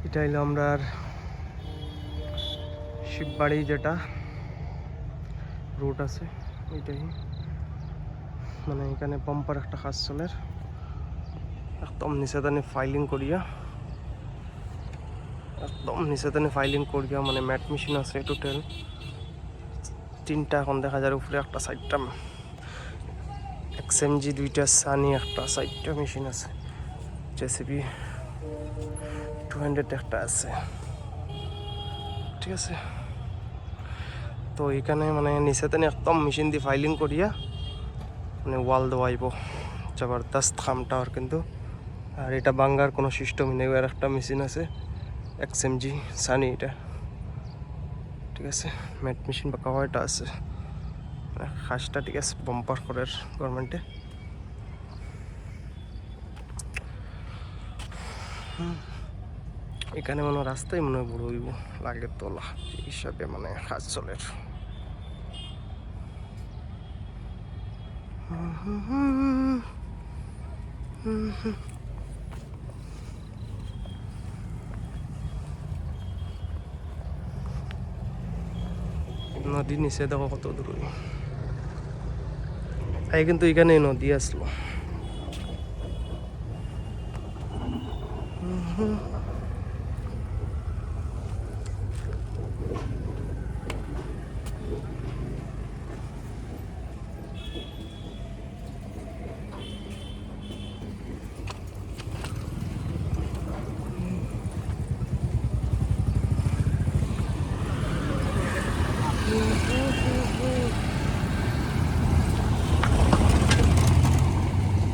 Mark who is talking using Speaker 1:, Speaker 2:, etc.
Speaker 1: এটা হলো আমরা শিববাড়ি যেটা রোড আছে ওইটাই, মানে এখানে বাম্পার একটা কাজ চলের, একদম নিচেদানি ফাইলিং করিয়া, একদম নিচেদানি ফাইলিং করিয়া, মানে ম্যাট মেশিন আছে টোটাল 3টা, এখন দেখা যায় উপরে একটা 4টা এক্সএমজি, 2টা সানি, একটা 4টা মেশিন আছে, জেসিবি 200 একটা আছে, ঠিক আছে। তো এখানে মানে নিচেদানি একদম মেশিন দিয়ে ফাইলিং করিয়া মানে ওয়াল দেওয়াইব, জবরদস্ত খামটা আর কিন্তু। আর এটা বাঙ্গার কোনো সিস্টেম নেই, আর একটা মেশিন আছে এক্সএমজি সানি, এটা ঠিক আছে। ম্যাট মেশিন বা কাওয়াটা আছে, খাসটা ঠিক আছে, বাম্পার করার গভর্নমেন্টে। এখানে মনে হয় রাস্তায় মনে হয় বড় হইব, লাগে তোলা হিসাবে মানে কাজ চলের। নদীর নিচে দেখো কত দূর, এই কিন্তু এখানে নদী আসলো।